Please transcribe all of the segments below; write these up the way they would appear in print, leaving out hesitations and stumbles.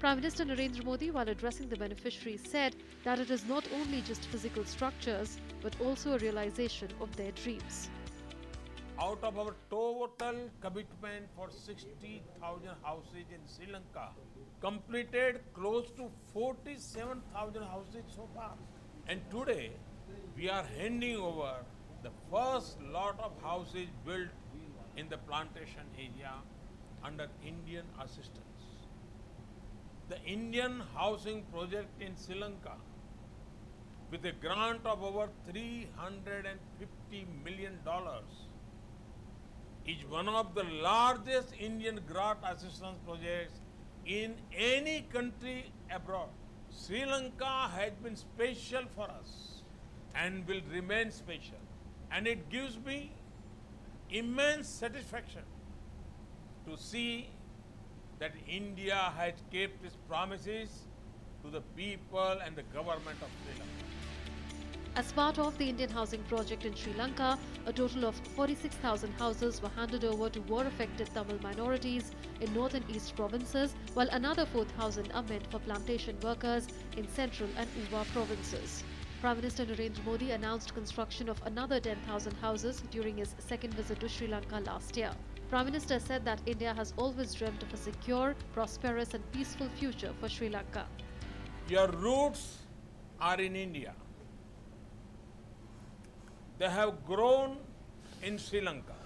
Prime Minister Narendra Modi, while addressing the beneficiaries, said that it is not only just physical structures, but also a realization of their dreams. Out of our total commitment for 60,000 houses in Sri Lanka, completed close to 47,000 houses so far. And today, we are handing over the first lot of houses built in the plantation area under Indian assistance. The Indian housing project in Sri Lanka, with a grant of over $350 million, is one of the largest Indian grant assistance projects in any country abroad. Sri Lanka has been special for us and will remain special. And it gives me immense satisfaction to see that India has kept its promises to the people and the government of Sri Lanka. As part of the Indian housing project in Sri Lanka, a total of 46,000 houses were handed over to war-affected Tamil minorities in north and east provinces, while another 4,000 are meant for plantation workers in central and Uva provinces. Prime Minister Narendra Modi announced construction of another 10,000 houses during his second visit to Sri Lanka last year. Prime Minister said that India has always dreamt of a secure, prosperous and peaceful future for Sri Lanka. Your roots are in India. They have grown in Sri Lanka.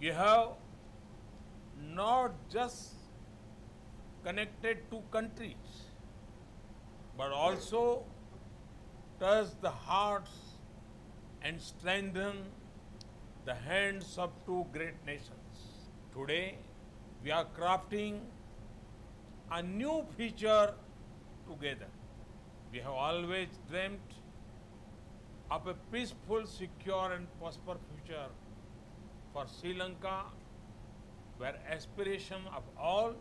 You have not just connected two countries, but also touched the hearts and strengthened the hands of two great nations. Today, we are crafting a new future together. We have always dreamt of a peaceful, secure and prosperous future for Sri Lanka, where aspirations of all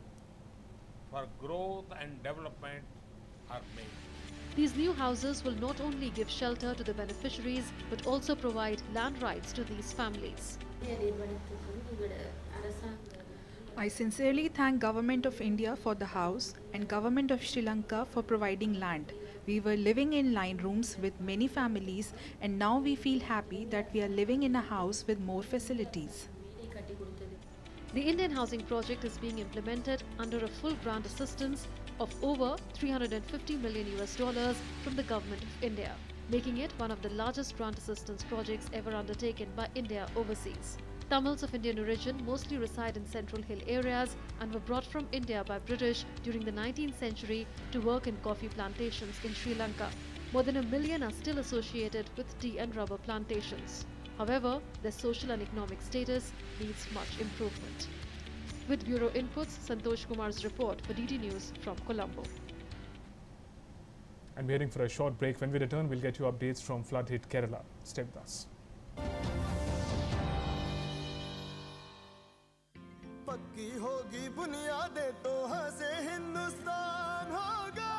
for growth and development are made. These new houses will not only give shelter to the beneficiaries, but also provide land rights to these families. I sincerely thank Government of India for the house and Government of Sri Lanka for providing land. We were living in line rooms with many families, and now we feel happy that we are living in a house with more facilities. The Indian housing project is being implemented under a full grant assistance of over $350 million from the Government of India, making it one of the largest grant assistance projects ever undertaken by India overseas. Tamils of Indian origin mostly reside in central hill areas and were brought from India by British during the 19th century to work in coffee plantations in Sri Lanka. More than 1 million are still associated with tea and rubber plantations. However, their social and economic status needs much improvement. With Bureau Inputs, Santosh Kumar's report for DD News from Colombo. And we're heading for a short break. When we return, we'll get you updates from flood-hit Kerala. Stay with us. पक्की होगी बुनियादें तो हंसे हिंदुस्तान होगा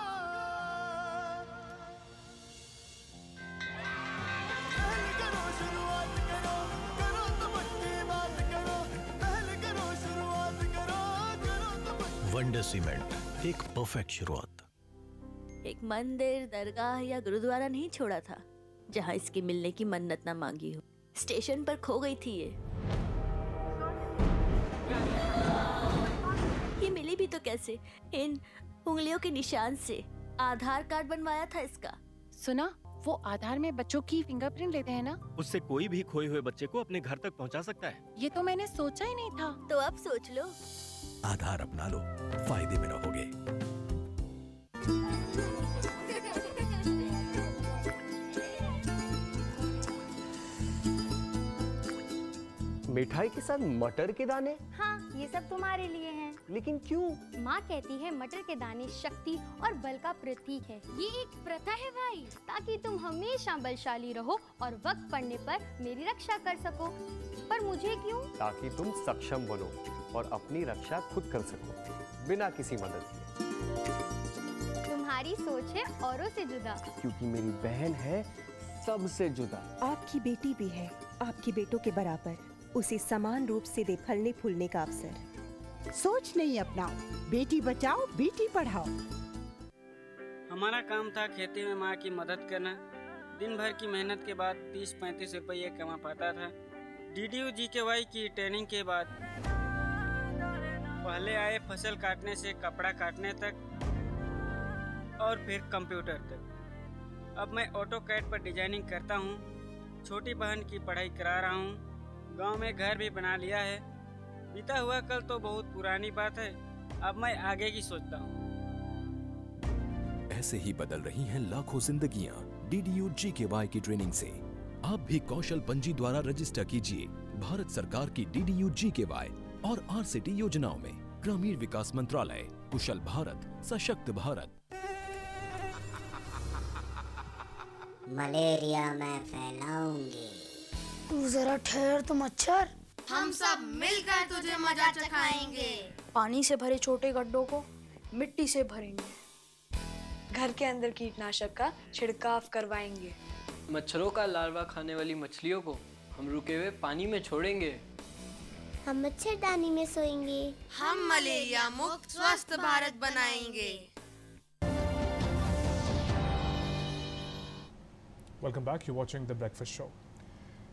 पहले करो शुरुआत करो करो तो पक्की बात करो पहले करो शुरुआत करो करो तो पक्की वंडर सीमेंट एक परफेक्ट शुरुआत एक मंदिर दरगाह या गुरुद्वारा नहीं छोड़ा था जहां इसकी मिलने की मन्नत ना मांगी हो स्टेशन पर खो गई थी ये मिली भी तो कैसे इन उंगलियों के निशान से आधार कार्ड बनवाया था इसका सुना वो आधार में बच्चों की फिंगरप्रिंट लेते हैं ना उससे कोई भी खोए हुए बच्चे को अपने घर तक पहुंचा सकता है ये तो मैंने सोचा ही नहीं था तो अब सोच लो आधार अपना लो फायदे में रहोगे मिठाई के साथ मटर के दाने? हाँ, ये सब तुम्हारे लिए हैं। लेकिन क्यों? माँ कहती है मटर के दाने शक्ति और बल का प्रतीक है। ये एक प्रथा है भाई, ताकि तुम हमेशा बलशाली रहो और वक्त पड़ने पर मेरी रक्षा कर सको। पर मुझे क्यों? ताकि तुम सक्षम बनो और अपनी रक्षा खुद कर सको, बिना किसी मदद के। तुम्हारी सोच है औरों से जुदा। क्योंकि मेरी बहन है सबसे जुदा। आपकी बेटी भी है, आपकी बेटों के बराबर। उसे समान रूप से दे फलने फूलने का अवसर। सोच नहीं अपनाओ, बेटी बचाओ बेटी पढ़ाओ। हमारा काम था खेती में माँ की मदद करना। दिन भर की मेहनत के बाद 30-35 रुपये कमा पाता था। DDU GKY की ट्रेनिंग के बाद पहले आए फसल काटने से कपड़ा काटने तक और फिर कंप्यूटर तक। अब मैं ऑटोकैड पर डिजाइनिंग करता हूँ। छोटी बहन की पढ़ाई करा रहा हूँ। गांव में घर भी बना लिया है। बीता हुआ कल तो बहुत पुरानी बात है, अब मैं आगे की सोचता हूँ। ऐसे ही बदल रही हैं लाखों जिंदगियां DDU GKY की ट्रेनिंग से। आप भी कौशल पंजी द्वारा रजिस्टर कीजिए भारत सरकार की DDU GKY और RCT योजनाओं में। ग्रामीण विकास मंत्रालय, कुशल भारत, सशक्त भारत। मलेरिया मैं फैलाऊंगी। तू जरा ठहर तो मच्छर। हम सब मिलकर तुझे मजा चखाएंगे। पानी से भरे छोटे गड्ढों को मिट्टी से भरेंगे। घर के अंदर कीटनाशक का छिड़काव करवाएंगे। मच्छरों का लार्वा खाने वाली मछलियों को हम रुके हुए पानी में छोड़ेंगे। हम मच्छरदानी में सोएंगे। हम मलेरिया मुक्त स्वस्थ भारत बनाएंगे। Welcome back. You're watching The Breakfast Show.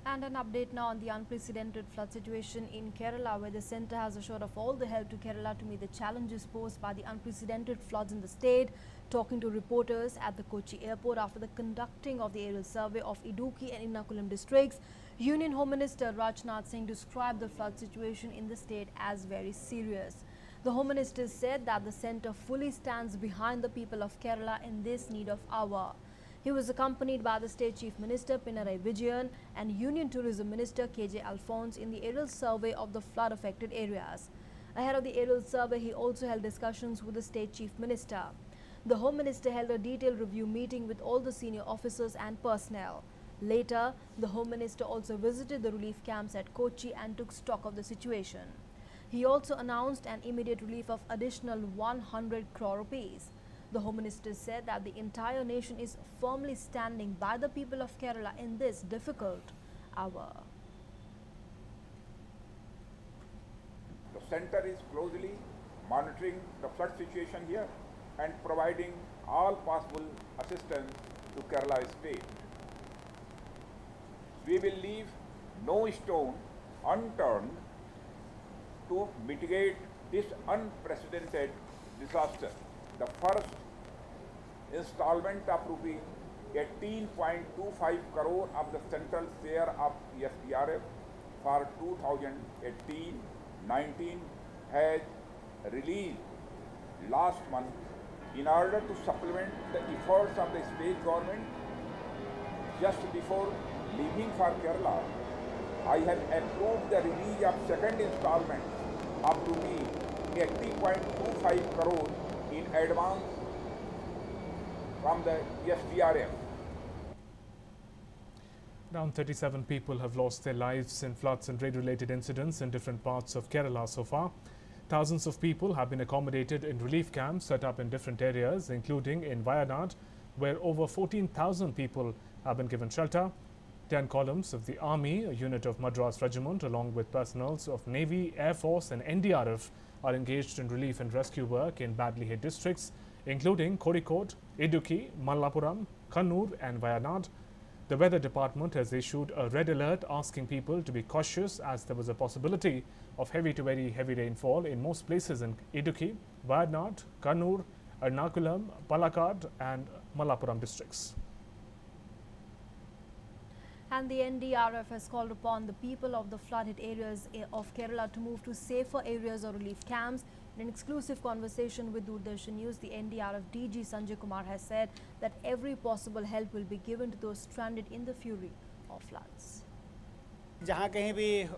And an update now on the unprecedented flood situation in Kerala, where the centre has assured of all the help to Kerala to meet the challenges posed by the unprecedented floods in the state. Talking to reporters at the Kochi airport after the conducting of the aerial survey of Idukki and Ernakulam districts, Union Home Minister Rajnath Singh described the flood situation in the state as very serious. The Home Minister said that the centre fully stands behind the people of Kerala in this need of hour. He was accompanied by the State Chief Minister Pinarayi Vijayan and Union Tourism Minister KJ Alphonse in the aerial survey of the flood-affected areas. Ahead of the aerial survey, he also held discussions with the State Chief Minister. The Home Minister held a detailed review meeting with all the senior officers and personnel. Later, the Home Minister also visited the relief camps at Kochi and took stock of the situation. He also announced an immediate relief of additional 100 crore rupees. The Home Minister said that the entire nation is firmly standing by the people of Kerala in this difficult hour. The centre is closely monitoring the flood situation here and providing all possible assistance to Kerala state. We will leave no stone unturned to mitigate this unprecedented disaster. The first installment of rupees 18.25 crore of the central share of SDRF for 2018-19 has released last month in order to supplement the efforts of the state government. Just before leaving for Kerala, I have approved the release of second installment of rupees 80.25 crore in advance from the SDRF. Around 37 people have lost their lives in floods and rain-related incidents in different parts of Kerala so far. Thousands of people have been accommodated in relief camps set up in different areas, including in Wayanad, where over 14,000 people have been given shelter. 10 columns of the Army, a unit of Madras Regiment, along with personnel of Navy, Air Force and NDRF, are engaged in relief and rescue work in badly hit districts, including Kozhikode, Idukki, Malappuram, Kannur and Wayanad. The Weather Department has issued a red alert asking people to be cautious as there was a possibility of heavy to very heavy rainfall in most places in Idukki, Wayanad, Kannur, Ernakulam, Palakkad and Malappuram districts. And the NDRF has called upon the people of the flood-hit areas of Kerala to move to safer areas or relief camps. In an exclusive conversation with Doordarshan News, the NDRF DG Sanjay Kumar has said that every possible help will be given to those stranded in the fury of floods. जहाँ कहीं भी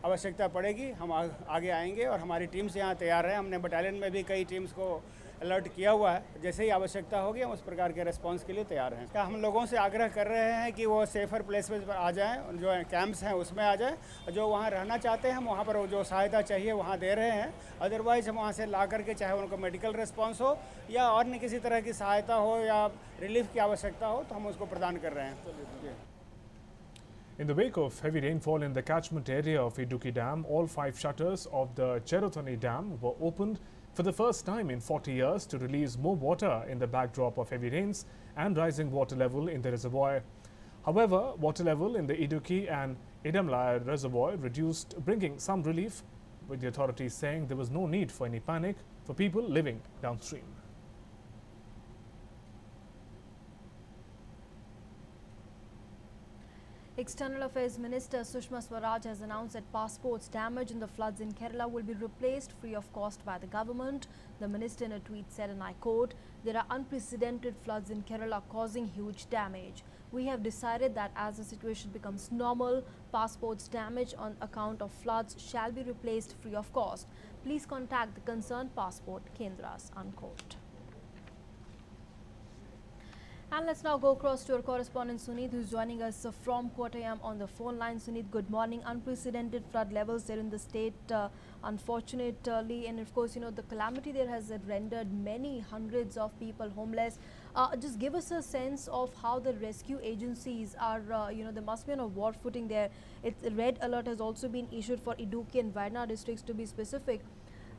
आवश्यकता पड़ेगी हम आगे आएंगे और हमारी टीम्स यहाँ तैयार हैं। हमने बटालियन में भी कई टीम्स को अलर्ट किया हुआ है। जैसे ही आवश्यकता होगी हम उस प्रकार के रिस्पांस के लिए तैयार हैं। हम लोगों से आग्रह कर रहे हैं कि वो सेफर प्लेसेस पर आ जाएं, जो कैंप्स हैं उसमें आ जाएं। जो वहाँ रहना चाहते हैं हम वहाँ पर जो सहायता चाहिए वहाँ दे रहे हैं। अदरवाइज हम वहाँ से ला करके चाहे उनको मेडिकल रिस्पांस हो या और नहीं किसी तरह की सहायता हो या रिलीफ की आवश्यकता हो तो हम उसको प्रदान कर रहे हैं। In the wake of heavy rainfall in the catchment area of Idukki Dam, all 5 shutters of the Cherotani Dam were opened for the first time in 40 years to release more water in the backdrop of heavy rains and rising water level in the reservoir. However, water level in the Idukki and Idamlaya reservoir reduced, bringing some relief, with the authorities saying there was no need for any panic for people living downstream. External Affairs Minister Sushma Swaraj has announced that passports damaged in the floods in Kerala will be replaced free of cost by the government. The minister in a tweet said, and I quote, "There are unprecedented floods in Kerala causing huge damage. We have decided that as the situation becomes normal, passports damaged on account of floods shall be replaced free of cost. Please contact the concerned passport kendras," unquote. And let's now go across to our correspondent Sunit, who's joining us from Kottayam on the phone line. Sunit, good morning. Unprecedented flood levels there in the state, unfortunately, and of course, you know, the calamity there has rendered many hundreds of people homeless. Just give us a sense of how the rescue agencies are, you know, they must be on a war footing there. Red alert has also been issued for Idukki and Wayanad districts, to be specific.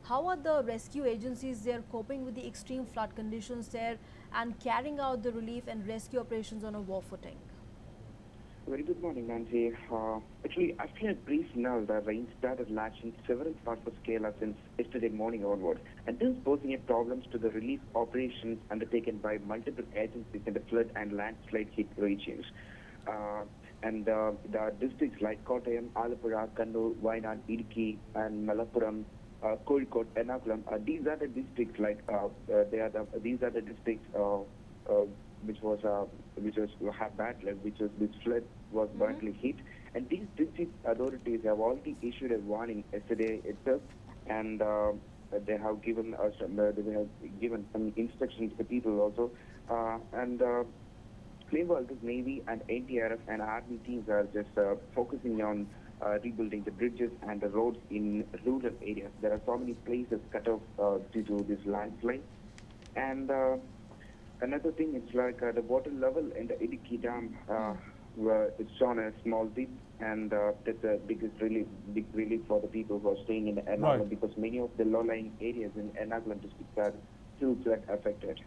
How are the rescue agencies there coping with the extreme flood conditions there and carrying out the relief and rescue operations on a war footing? Very good morning, Nancy. Actually, after a brief lull, the rain started lashing several parts of Kerala since yesterday morning onward, and this is posing problems to the relief operations undertaken by multiple agencies in the flood and landslide hit regions. The districts like Kottayam, Alappuzha, Kannur, Wayanad, Idukki, and Malappuram, Kozhikode, Ernakulam. These are the districts these are the districts which have bad luck, which flood was badly hit, and these district authorities have already issued a warning yesterday itself, and they have given some instructions to people also, Naval Navy and NDRF and Army teams are just focusing on rebuilding the bridges and the roads in rural areas. There are so many places cut off due to this landslide. And another thing is like the water level in the Idukki Dam it's shown a small dip, and that's a big relief for the people who are staying in Ernakulam, because many of the low-lying areas in Ernakulam district are still flood affected.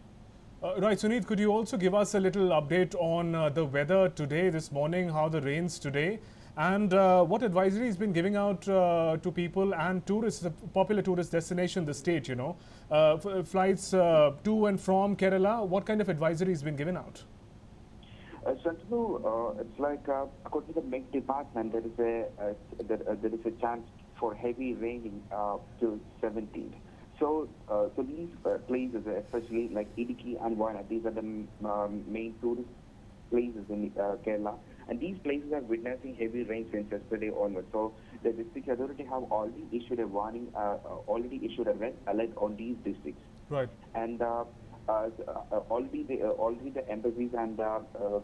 Right, Sunit, could you also give us a little update on the weather today, this morning, how the rains today, and what advisory has been giving out to people and tourists, a popular tourist destination in the state, you know, flights to and from Kerala, what kind of advisory has been given out? Shantanu, it's like according to the Met Department, there is a chance for heavy raining till 17th. So these places, especially like Idukki and Wayanad, these are the main tourist places in Kerala, and these places are witnessing heavy rain since yesterday onwards. So the district authority have already issued a warning, already issued a red alert on these districts. Right. And already the embassies and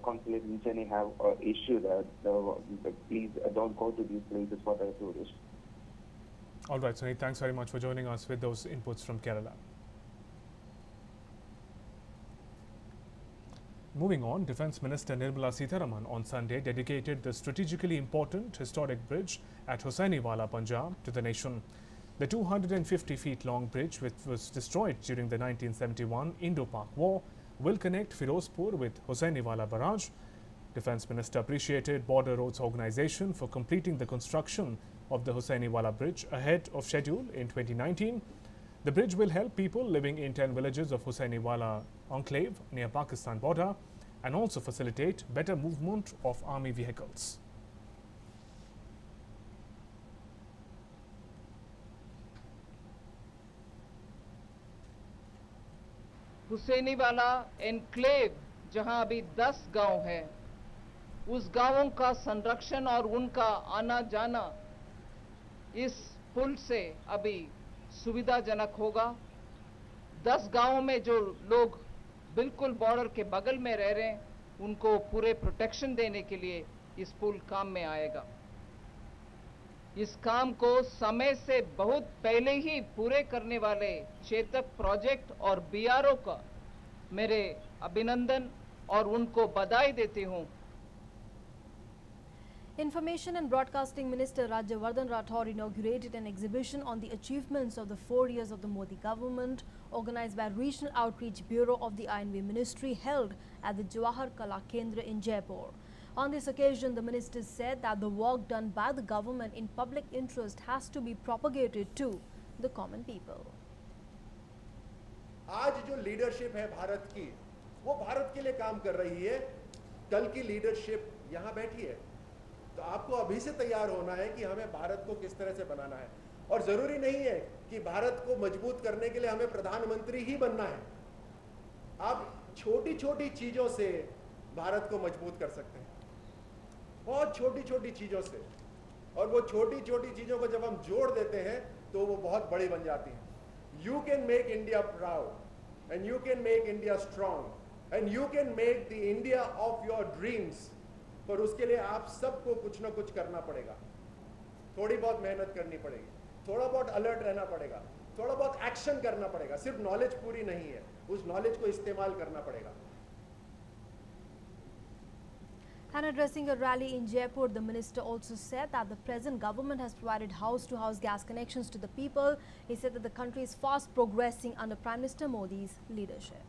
consulate in Chennai have issued please don't go to these places for the tourists. All right, Sunit, thanks very much for joining us with those inputs from Kerala. Moving on, Defence Minister Nirmala Sitharaman on Sunday dedicated the strategically important historic bridge at Hossainiwala, Punjab to the nation. The 250 feet long bridge, which was destroyed during the 1971 Indo-Pak War, will connect Firozpur with Hossainiwala barrage. Defence Minister appreciated Border Roads Organisation for completing the construction of the Hossainiwala bridge ahead of schedule in 2019. The bridge will help people living in 10 villages of Hossainiwala enclave near Pakistan border and also facilitate better movement of army vehicles. Hussainiwala enclave जहां अभी 10 गांव हैं, उस गांवों का संरक्षण और उनका आना जाना इस पुल से अभी सुविधाजनक होगा। 10 गांवों में जो लोग बिल्कुल बॉर्डर के बगल में रह रहे हैं, उनको पूरे प्रोटेक्शन देने के लिए इस पुल काम में आएगा। इस काम को समय से बहुत पहले ही पूरे करने वाले चेतक प्रोजेक्ट और बीआरओ का मेरे अभिनंदन और उनको बधाई देती हूं। Information and Broadcasting Minister Rajyavardhan Rathore inaugurated an exhibition on the achievements of the 4 years of the Modi government, organized by Regional Outreach Bureau of the INV Ministry, held at the Jawahar Kala Kendra in Jaipur. On this occasion, the minister said that the work done by the government in public interest has to be propagated to the common people. आज जो leadership है भारत की, वो भारत के लिए काम कर रही है। कल की लीडरशिप यहाँ बैठी है, तो आपको अभी से तैयार होना है कि हमें भारत को किस तरह से बनाना है। और जरूरी नहीं है कि भारत को मजबूत करने के लिए हमें प्रधानमंत्री ही बनना है। आप छोटी-छोटी चीजों से भारत को मजबूत कर सकते हैं, बहुत छोटी-छोटी चीजों से, और वो छोटी-छोटी चीजों को जब हम जोड़ देते हैं तो वो बहुत बड़ी बन जाती हैं। You can make India proud, and you can make India strong, and you can make the India of your dreams. पर उसके लिए आप सबको कुछ ना कुछ करना पड़ेगा, थोड़ी बहुत मेहनत करनी पड़ेगी, थोड़ा बहुत अलर्ट रहना पड़ेगा, थोड़ा बहुत एक्शन करना पड़ेगा। सिर्फ नॉलेज पूरी नहीं है, उस नॉलेज को इस्तेमाल करना पड़ेगा। And addressing a rally in Jaipur, the minister also said that the present government has provided house-to-house gas connections to the people. He said that the country is fast progressing under Prime Minister Modi's leadership.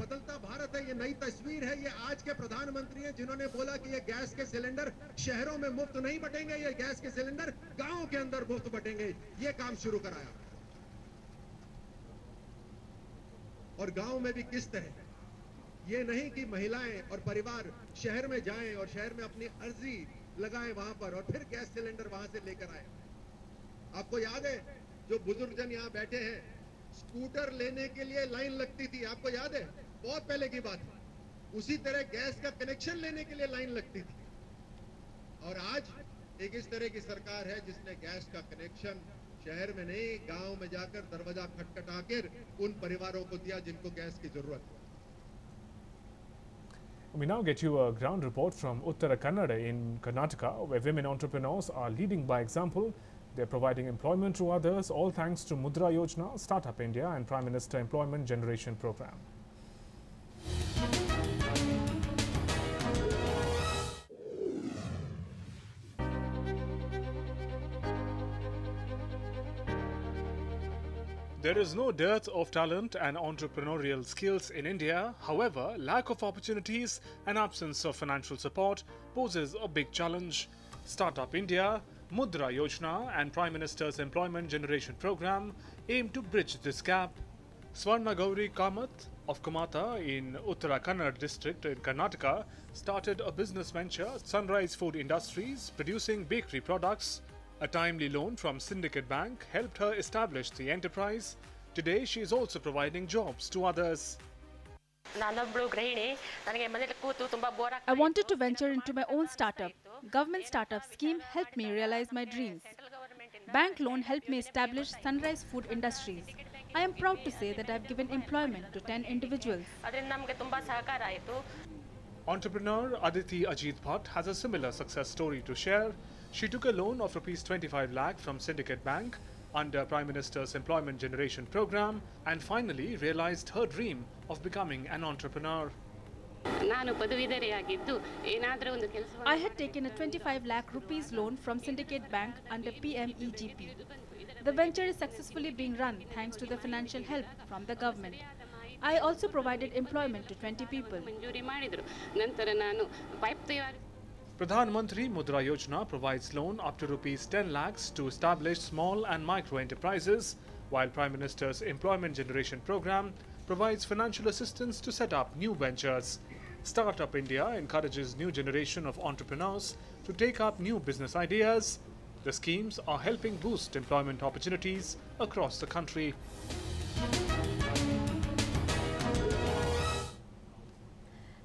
बदलता भारत है, ये नई तस्वीर है। ये आज के प्रधानमंत्री हैं जिन्होंने बोला कि ये गैस के सिलेंडर शहरों में मुफ्त नहीं बटेंगे, ये गैस के सिलेंडर गांवों के अंदर मुफ्त बटेंगे। ये काम शुरू कराया, और गांव में भी किस तरह, ये नहीं कि महिलाएं और परिवार शहर में जाएं और शहर में अपनी अर्जी लगाएं वहां पर, और फिर गैस सिलेंडर वहां से लेकर आए। आपको याद है, जो बुजुर्गजन यहाँ बैठे हैं, स्कूटर लेने के लिए लाइन लगती थी, आपको याद है, बहुत पहले की बात है। उसी तरह गैस का कनेक्शन लेने के लिए लाइन लगती थी, और आज एक इस तरह की सरकार है जिसने गैस का कनेक्शन शहर में नहीं, गांव में जाकर दरवाजा खटखटाकर उन परिवारों को दिया जिनको गैस की जरूरत है। We now get you a ground report from Uttara Kannada in Karnataka, where women entrepreneurs are leading by example. They are providing employment to others, all thanks to Mudra Yojana, Startup India and Prime Minister Employment Generation Program. There is no dearth of talent and entrepreneurial skills in India. However, lack of opportunities and absence of financial support poses a big challenge. Startup India, Mudra Yojana and Prime Minister's Employment Generation Program aim to bridge this gap. Swarna Gauri Kamath of Kamata in Uttara Kannada district in Karnataka started a business venture, Sunrise Food Industries, producing bakery products. A timely loan from Syndicate Bank helped her establish the enterprise. Today, she is also providing jobs to others. I wanted to venture into my own startup. Government startup scheme helped me realize my dreams. Bank loan helped me establish Sunrise Food Industries. I am proud to say that I have given employment to 10 individuals. Entrepreneur Aditi Ajit Bhatt has a similar success story to share. She took a loan of ₹25 lakh from Syndicate Bank under Prime Minister's Employment Generation Program and finally realized her dream of becoming an entrepreneur. I had taken a 25 lakh rupees loan from Syndicate Bank under PMEGP. The venture is successfully being run thanks to the financial help from the government. I also provided employment to 20 people. Pradhan Mantri Mudra Yojana provides loan up to ₹10 lakhs to establish small and micro enterprises, while Prime Minister's Employment Generation Program provides financial assistance to set up new ventures. Startup India encourages new generation of entrepreneurs to take up new business ideas. The schemes are helping boost employment opportunities across the country.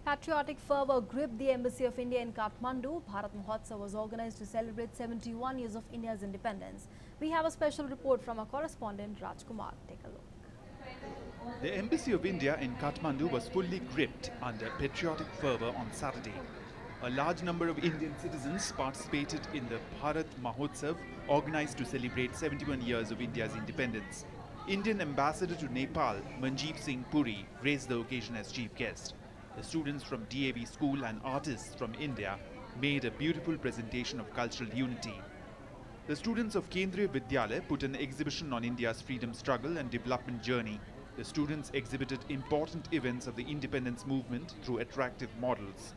Patriotic fervour gripped the Embassy of India in Kathmandu. Bharat Mahotsav was organized to celebrate 71 years of India's independence. We have a special report from our correspondent Rajkumar. Take a look. The Embassy of India in Kathmandu was fully gripped under patriotic fervour on Saturday. A large number of Indian citizens participated in the Bharat Mahotsav, organized to celebrate 71 years of India's independence. Indian Ambassador to Nepal, Manjeev Singh Puri, graced the occasion as chief guest. The students from DAV school and artists from India made a beautiful presentation of cultural unity. The students of Kendriya Vidyalaya put an exhibition on India's freedom struggle and development journey. The students exhibited important events of the independence movement through attractive models.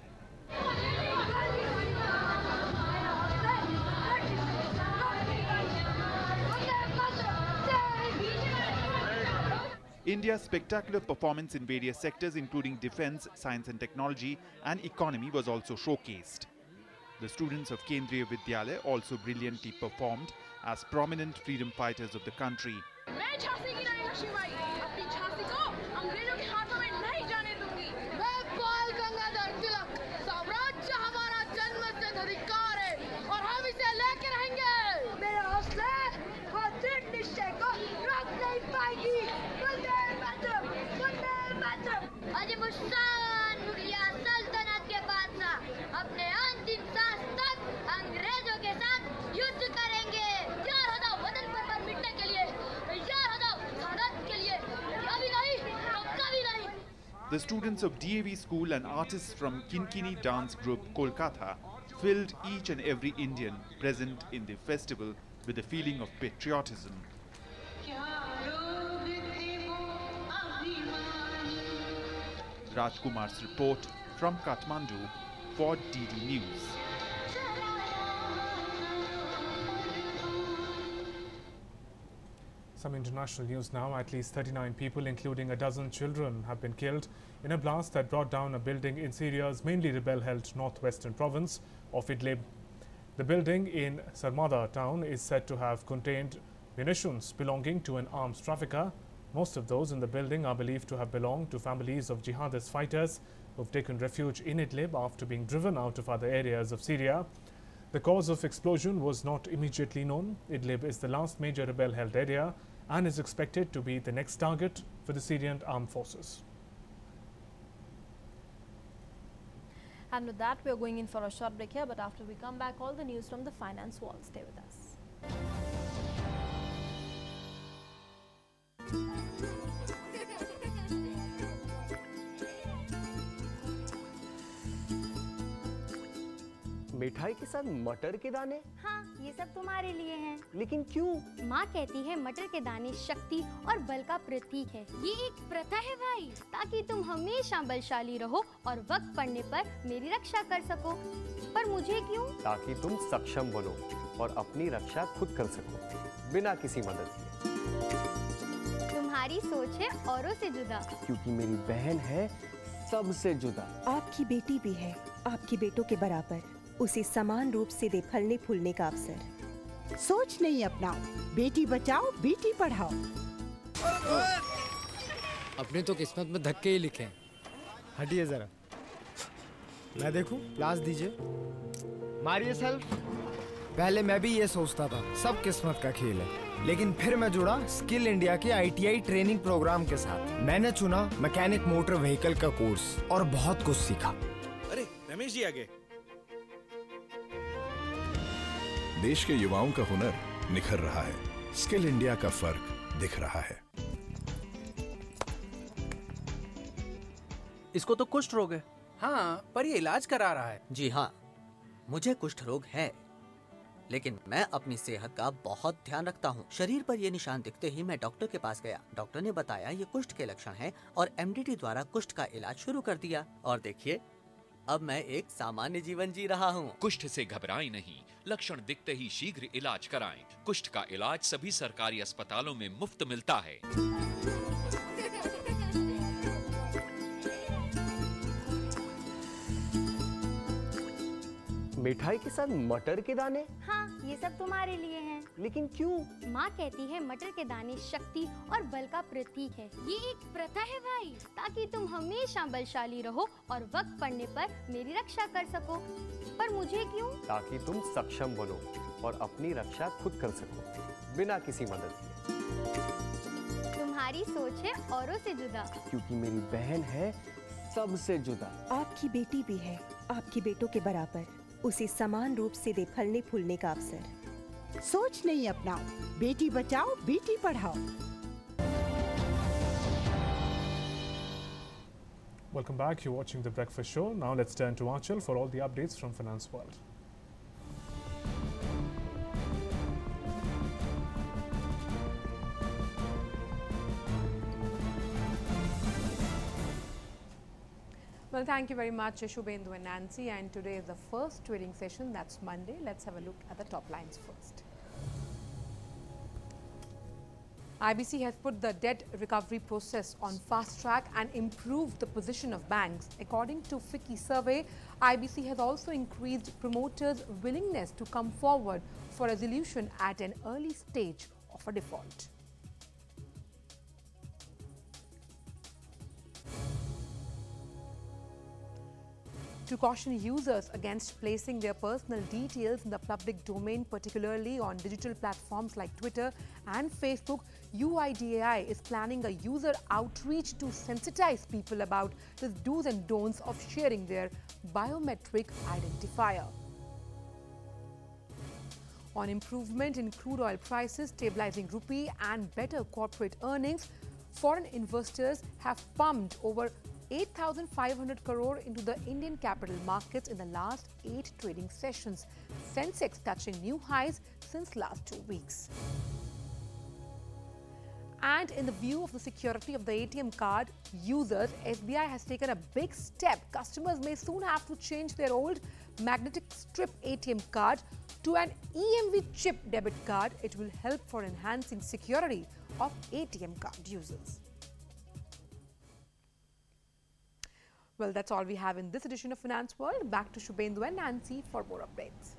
India's spectacular performance in various sectors including defense, science and technology and economy was also showcased. The students of Kendriya Vidyalaya also brilliantly performed as prominent freedom fighters of the country. अपने अंतिम सांस तक अंग्रेजों के साथ युद्ध करेंगे। तैयार हो जाओ वतन पर मिटने के लिए, तैयार हो जाओ भारत के लिए, कभी नहीं तो कभी नहीं। The students of DAV school and artists from Kinkini dance group Kolkata filled each and every Indian present in the festival with a feeling of patriotism. Rajkumar's report from Kathmandu for DD News. Some international news now. At least 39 people, including a dozen children, have been killed in a blast that brought down a building in Syria's mainly rebel-held northwestern province of Idlib. The building in Sarmada town is said to have contained munitions belonging to an arms trafficker. Most of those in the building are believed to have belonged to families of jihadist fighters who have taken refuge in Idlib after being driven out of other areas of Syria. The cause of explosion was not immediately known. Idlib is the last major rebel-held area and is expected to be the next target for the Syrian armed forces. And with that, we are going in for a short break here, but after we come back, all the news from the finance world. Stay with us. मिठाई के साथ मटर के दाने? हाँ, ये सब तुम्हारे लिए हैं। लेकिन क्यों? माँ कहती है मटर के दाने शक्ति और बल का प्रतीक है। ये एक प्रथा है भाई, ताकि तुम हमेशा बलशाली रहो और वक्त पड़ने पर मेरी रक्षा कर सको। पर मुझे क्यों? ताकि तुम सक्षम बनो और अपनी रक्षा खुद कर सको, बिना किसी मदद के। तुम्हारी सोच है औरों से जुदा। क्योंकि मेरी बहन है सबसे जुदा। आपकी बेटी भी है आपके बेटों के बराबर, उसे समान रूप से दे फलने फूलने का अवसर। सोच नहीं अपनाओ, बेटी बचाओ बेटी पढ़ाओ। अपने तो किस्मत में धक्के ही लिखे हैं। हटिए जरा, मैं देखूं। क्लास दीजिए। मारिए सेल्फ। पहले मैं भी ये सोचता था सब किस्मत का खेल है, लेकिन फिर मैं जुड़ा स्किल इंडिया के ITI ट्रेनिंग प्रोग्राम के साथ। मैंने चुना मैकेनिक मोटर व्हीकल का कोर्स और बहुत कुछ सीखा। अरे रमेश जी आगे। देश के युवाओं का हुनर निखर रहा है, स्किल इंडिया का फर्क दिख रहा है। इसको तो कुष्ठ रोग है। हाँ, पर ये इलाज करा रहा है। जी हाँ, मुझे कुष्ठ रोग है, लेकिन मैं अपनी सेहत का बहुत ध्यान रखता हूँ। शरीर पर ये निशान दिखते ही मैं डॉक्टर के पास गया। डॉक्टर ने बताया ये कुष्ठ के लक्षण हैं और MDT द्वारा कुष्ठ का इलाज शुरू कर दिया। और देखिए, अब मैं एक सामान्य जीवन जी रहा हूँ। कुष्ठ से घबराएं नहीं, लक्षण दिखते ही शीघ्र इलाज कराएं। कुष्ठ का इलाज सभी सरकारी अस्पतालों में मुफ्त मिलता है। मिठाई के साथ मटर के दाने? हाँ, ये सब तुम्हारे लिए हैं। लेकिन क्यों? माँ कहती है मटर के दाने शक्ति और बल का प्रतीक है। ये एक प्रथा है भाई, ताकि तुम हमेशा बलशाली रहो और वक्त पड़ने पर मेरी रक्षा कर सको। पर मुझे क्यों? ताकि तुम सक्षम बनो और अपनी रक्षा खुद कर सको, बिना किसी मदद के। तुम्हारी सोच है औरों से जुदा। क्योंकि मेरी बहन है सबसे जुदा। आपकी बेटी भी है आपके बेटों के बराबर, उसे समान रूप से दे फलने फूलने का अवसर। सोच नहीं अपनाओ, Beti Bachao Beti Padhao. Welcome back. You're watching The Breakfast Show. Now let's turn to Achal for all the updates from Finance World. Well, thank you very much, Shubhendu and Nancy. And today is the first trading session. That's Monday. Let's have a look at the top lines first. IBC has put the debt recovery process on fast track and improved the position of banks. According to FICCI survey, IBC has also increased promoters' willingness to come forward for resolution at an early stage of a default. To caution users against placing their personal details in the public domain, particularly on digital platforms like Twitter and Facebook, UIDAI is planning a user outreach to sensitize people about the do's and don'ts of sharing their biometric identifier. On improvement in crude oil prices, stabilizing rupee and better corporate earnings, foreign investors have pumped over 8,500 crore into the Indian capital markets in the last 8 trading sessions, Sensex touching new highs since last 2 weeks. And in the view of the security of the ATM card users, SBI has taken a big step. Customers may soon have to change their old magnetic strip ATM card to an EMV chip debit card. It will help for enhancing security of ATM card users. Well, that's all we have in this edition of Finance World. Back to Shubhendu and Nancy for more updates.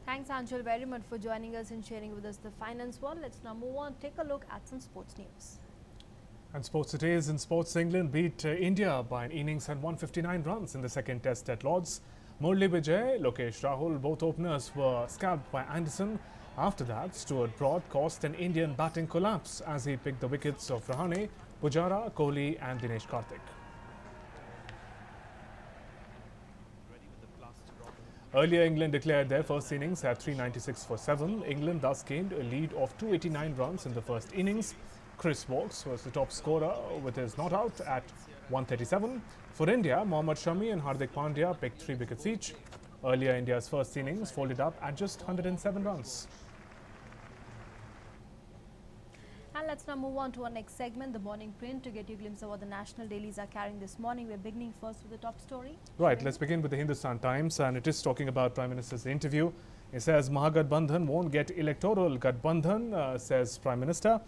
Thanks, Anshul, very much for joining us and sharing with us the Finance World. Let's now move on, take a look at some sports news. And sports it is. In sports, England beat India by an innings and 159 runs in the second test at Lord's. Murli Vijay, Lokesh Rahul, both openers were scalped by Anderson. After that, Stuart Broad caused an Indian batting collapse as he picked the wickets of Rahane, Pujara, Kohli and Dinesh Karthik. Earlier, England declared their first innings at 396 for 7. England thus gained a lead of 289 runs in the first innings. Chris Woakes was the top scorer with his not out at 137. For India, Mohammad Shami and Hardik Pandya picked 3 wickets each. Earlier, India's first innings folded up at just 107 runs. And let's now move on to our next segment, the morning print, to get you a glimpse of what the national dailies are carrying this morning. We're beginning first with the top story. Right, let's begin with the Hindustan Times, and it is talking about Prime Minister's interview. It says Mahagathbandhan won't get electoral Gathbandhan, says Prime Minister.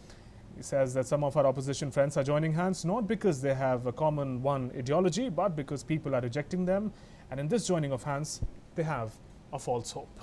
He says that some of our opposition friends are joining hands not because they have a common one ideology, but because people are rejecting them. And in this joining of hands, they have a false hope.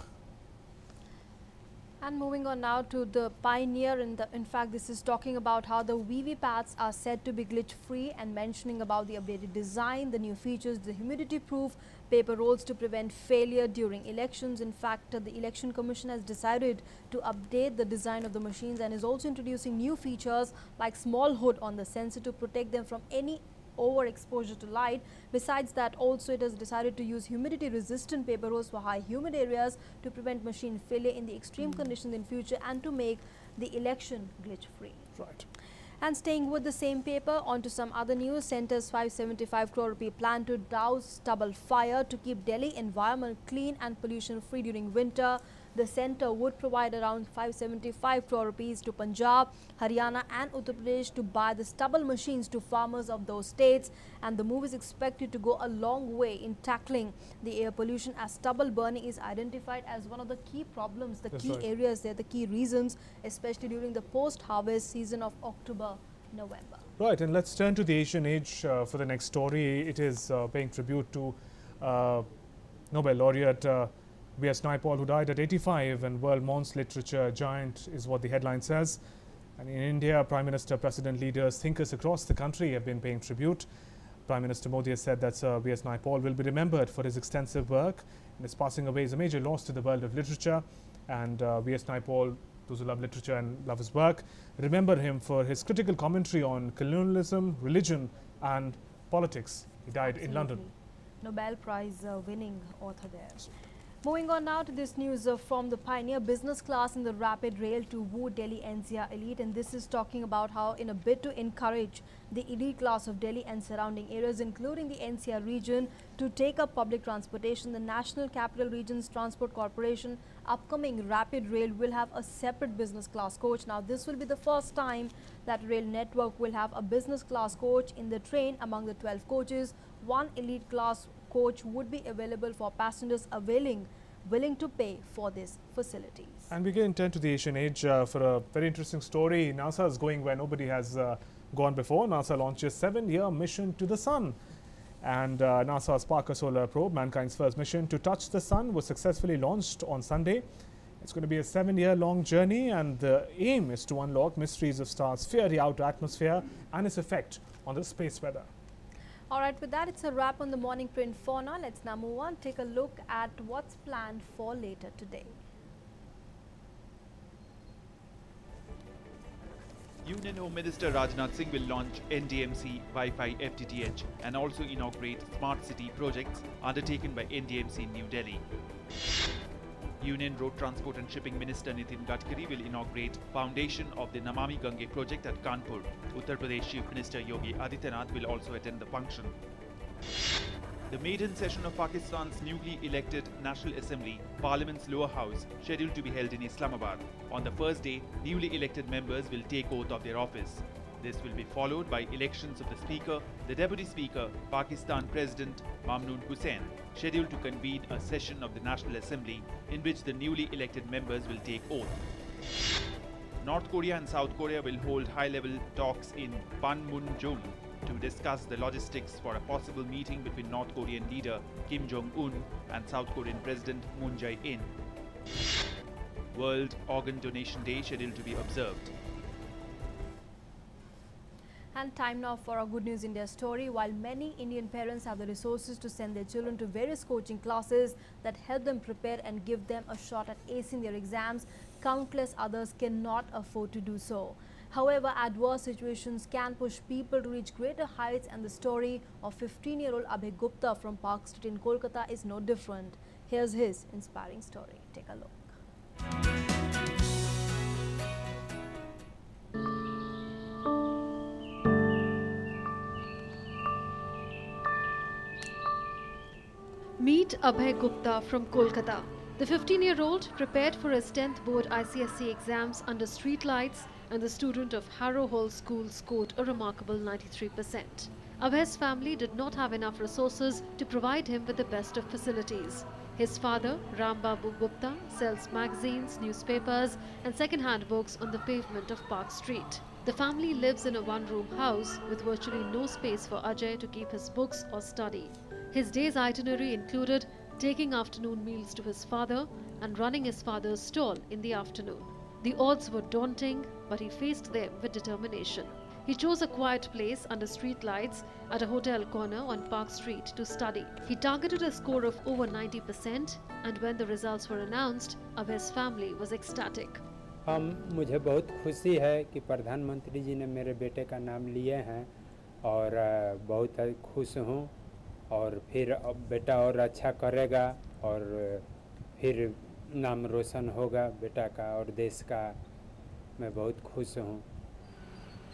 And moving on now to the Pioneer, in fact this is talking about how the VVPATs are said to be glitch free and mentioning about the updated design, the new features, the humidity proof paper rolls to prevent failure during elections. In fact, the Election Commission has decided to update the design of the machines and is also introducing new features like small hood on the sensor to protect them from any overexposure to light. Besides that, also it has decided to use humidity resistant paper rolls for high humid areas to prevent machine failure in the extreme conditions in future and to make the election glitch free. Right. And staying with the same paper, on to some other news. Centre's 575 crore rupee plan to douse stubble fire to keep Delhi environment clean and pollution free during winter. The centre would provide around 575 crore rupees to Punjab, Haryana and Uttar Pradesh to buy the stubble machines to farmers of those states, and the move is expected to go a long way in tackling the air pollution as stubble burning is identified as one of the key problems, the key areas there, the key reasons, especially during the post-harvest season of October, November. Right, and let's turn to the Asian Age for the next story. It is paying tribute to Nobel laureate V.S. Naipaul, who died at 85, and world Mons literature giant is what the headline says. And in India, Prime Minister, President, leaders, thinkers across the country have been paying tribute. Prime Minister Modi has said that V.S. Naipaul will be remembered for his extensive work, and his passing away is a major loss to the world of literature. And V.S. Naipaul, those who love literature and love his work, remember him for his critical commentary on colonialism, religion and politics. He died in London. Nobel Prize winning author there. Moving on now to this news from the Pioneer business class in the Rapid Rail to woo Delhi NCR elite, and this is talking about how in a bid to encourage the elite class of Delhi and surrounding areas including the NCR region to take up public transportation, the National Capital Regions Transport Corporation upcoming Rapid Rail will have a separate business class coach. Now this will be the first time that rail network will have a business class coach in the train. Among the 12 coaches, one elite class coach would be available for passengers willing to pay for these facilities. And we again turn to the Asian Age for a very interesting story. NASA is going where nobody has gone before. NASA launches 7-year mission to the sun. And NASA's Parker Solar Probe, mankind's first mission to touch the sun, was successfully launched on Sunday. It's going to be a 7-year-long journey, and the aim is to unlock mysteries of stars' fiery outer atmosphere and its effect on the space weather. All right, with that, it's a wrap on the morning print for now. Let's now move on, take a look at what's planned for later today. Union Home Minister Rajnath Singh will launch NDMC Wi-Fi FTTH and also inaugurate smart city projects undertaken by NDMC in New Delhi. Union Road Transport and Shipping Minister Nitin Gadkari will inaugurate foundation of the Namami Gange project at Kanpur. Uttar Pradesh Chief Minister Yogi Adityanath will also attend the function. The maiden session of Pakistan's newly elected National Assembly, Parliament's lower house, scheduled to be held in Islamabad. On the first day, newly elected members will take oath of their office. This will be followed by elections of the Speaker, the Deputy Speaker, Pakistan President Mamnoon Hussain, scheduled to convene a session of the National Assembly in which the newly elected members will take oath. North Korea and South Korea will hold high-level talks in Panmunjom to discuss the logistics for a possible meeting between North Korean leader Kim Jong-un and South Korean President Moon Jae-in. World Organ Donation Day scheduled to be observed. And time now for our Good News India story. While many Indian parents have the resources to send their children to various coaching classes that help them prepare and give them a shot at acing their exams, countless others cannot afford to do so. However, adverse situations can push people to reach greater heights, and the story of 15-year-old Abhay Gupta from Park Street in Kolkata is no different. Here's his inspiring story. Take a look. Meet Abhay Gupta from Kolkata. The 15-year-old prepared for his 10th board ICSE exams under street lights, and the student of Harrow Hall School scored a remarkable 93%. Abhay's family did not have enough resources to provide him with the best of facilities. His father, Ram Babu Gupta, sells magazines, newspapers and second-hand books on the pavement of Park Street. The family lives in a one-room house with virtually no space for Ajay to keep his books or study. His day's itinerary included taking afternoon meals to his father and running his father's stall in the afternoon. The odds were daunting, but he faced them with determination. He chose a quiet place under street lights at a hotel corner on Park Street to study. He targeted a score of over 90%, and when the results were announced, Abhay's family was ecstatic. मुझे बहुत खुशी है कि प्रधानमंत्री जी ने मेरे बेटे का नाम लिए हैं और बहुत खुश हूँ और फिर अब बेटा और अच्छा करेगा और फिर नाम रोशन होगा बेटा का और देश का मैं बहुत खुश हूँ.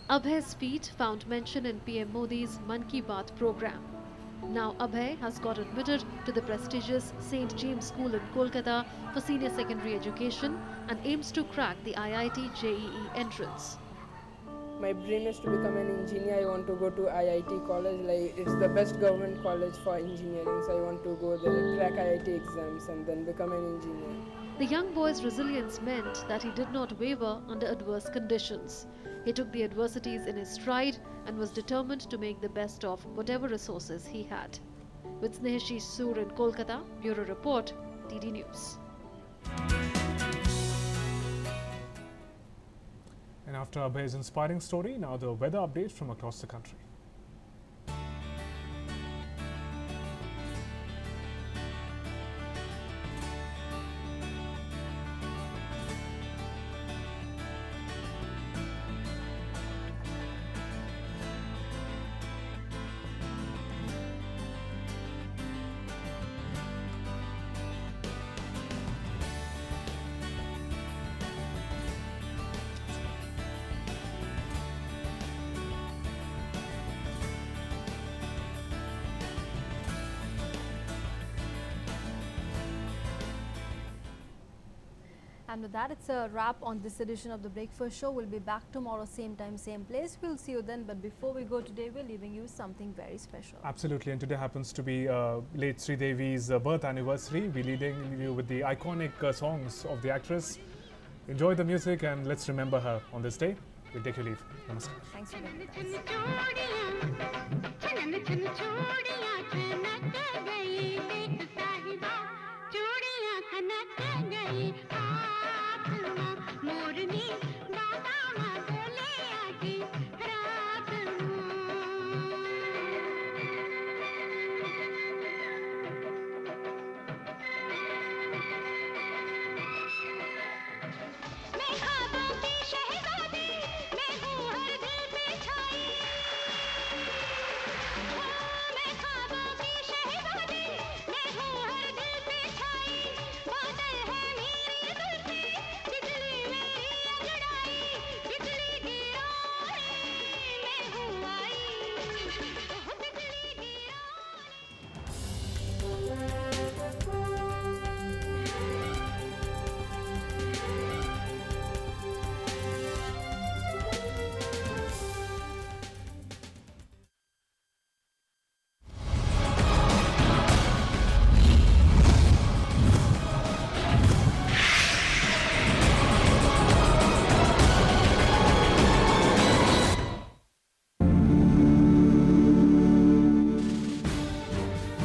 Abhay's feat found mention in PM Modi's Mann Ki Baat program. Now Abhay has got admitted to the prestigious St. James School in Kolkata for senior secondary education and aims to crack the IIT JEE entrance. My dream is to become an engineer. I want to go to IIT college. Like, it's the best government college for engineering. So I want to go there, crack IIT exams and then become an engineer. The young boy's resilience meant that he did not waver under adverse conditions. He took the adversities in his stride and was determined to make the best of whatever resources he had. With Snehashish Soor in Kolkata, Bureau Report, DD News. And after Abhay's inspiring story, now the weather update from across the country. And with that, it's a wrap on this edition of the Breakfast Show. We'll be back tomorrow, same time, same place. We'll see you then. But before we go today, we're leaving you something very special. Absolutely. And today happens to be late Sridevi's birth anniversary. We're leading you with the iconic songs of the actress. Enjoy the music and let's remember her on this day. We'll take your leave. Namaskar. Thanks for being with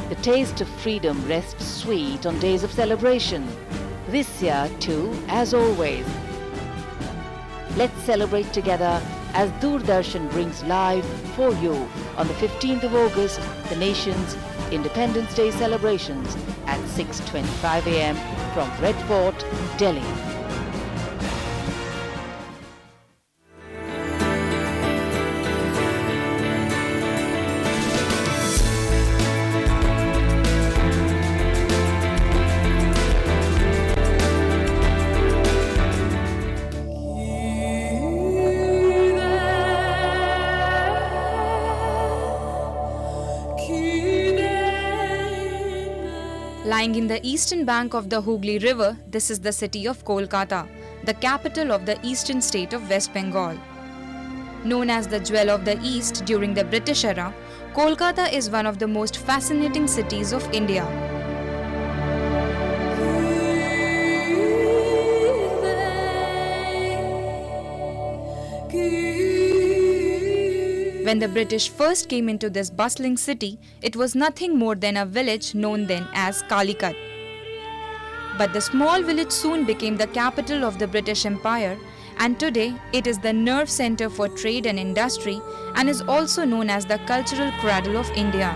The taste of freedom rests sweet on days of celebration. This year too, as always. Let's celebrate together as Doordarshan brings live for you on the 15th of August the nation's Independence Day celebrations at 6:25 AM from Red Fort, Delhi. Lying in the eastern bank of the Hooghly River, this is the city of Kolkata, the capital of the eastern state of West Bengal. Known as the Jewel of the East during the British era, Kolkata is one of the most fascinating cities of India. When the British first came into this bustling city, it was nothing more than a village known then as Calicut. But the small village soon became the capital of the British Empire, and today it is the nerve center for trade and industry and is also known as the cultural cradle of India.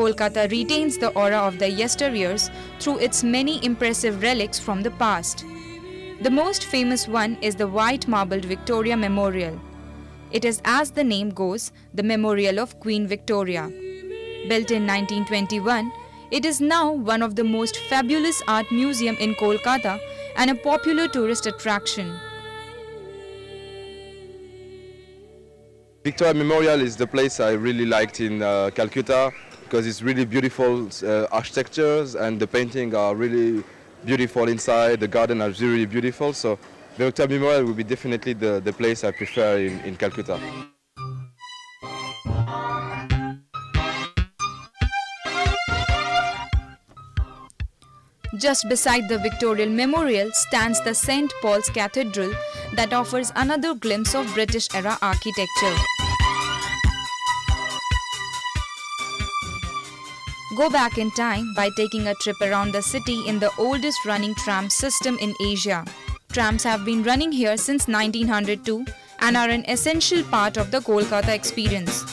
Kolkata retains the aura of the yesteryears through its many impressive relics from the past. The most famous one is the white marbled Victoria Memorial. It is, as the name goes, the memorial of Queen Victoria. Built in 1921, it is now one of the most fabulous art museum in Kolkata and a popular tourist attraction. Victoria Memorial is the place I really liked in Calcutta, because it's really beautiful architectures and the paintings are really beautiful inside, the garden is really beautiful, so the Victoria Memorial will be definitely the place I prefer in Calcutta. Just beside the Victorian Memorial stands the St. Paul's Cathedral that offers another glimpse of British-era architecture. Go back in time by taking a trip around the city in the oldest running tram system in Asia. Trams have been running here since 1902 and are an essential part of the Kolkata experience.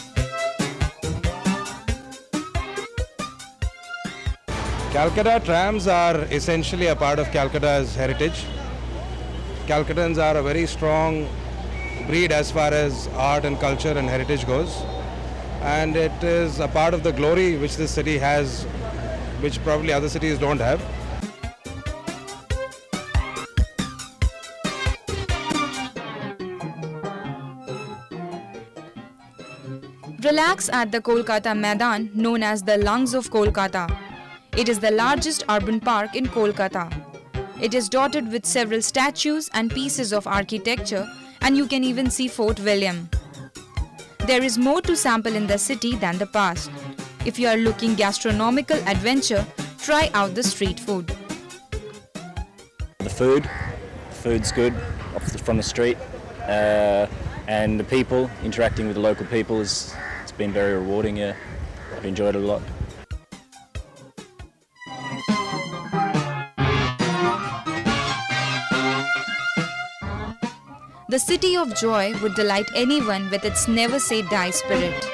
Calcutta trams are essentially a part of Calcutta's heritage. Calcuttans are a very strong breed as far as art and culture and heritage goes. And it is a part of the glory which this city has, which probably other cities don't have. Relax at the Kolkata Maidan, known as the Lungs of Kolkata. It is the largest urban park in Kolkata. It is dotted with several statues and pieces of architecture, and you can even see Fort William. There is more to sample in the city than the past. If you are looking gastronomical adventure, try out the street food. The food's good from the street, and the people, interacting with the local people, it's been very rewarding. Yeah, I've enjoyed it a lot. The City of Joy would delight anyone with its never say die spirit.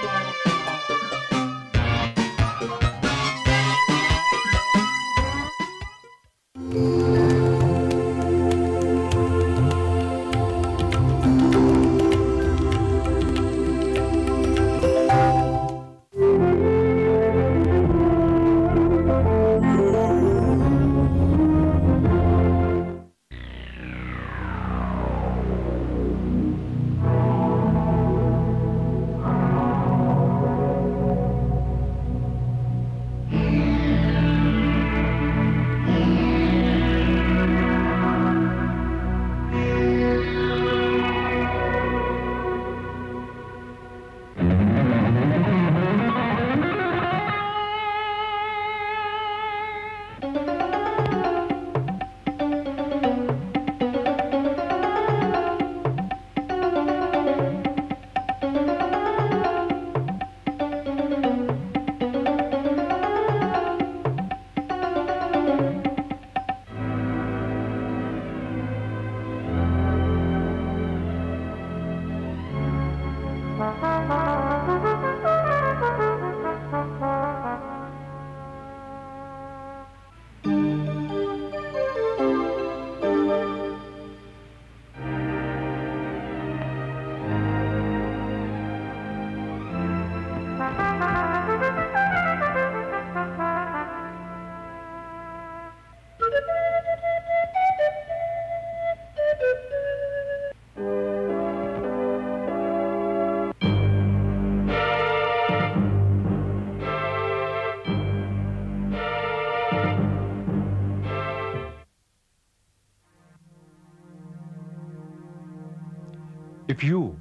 If you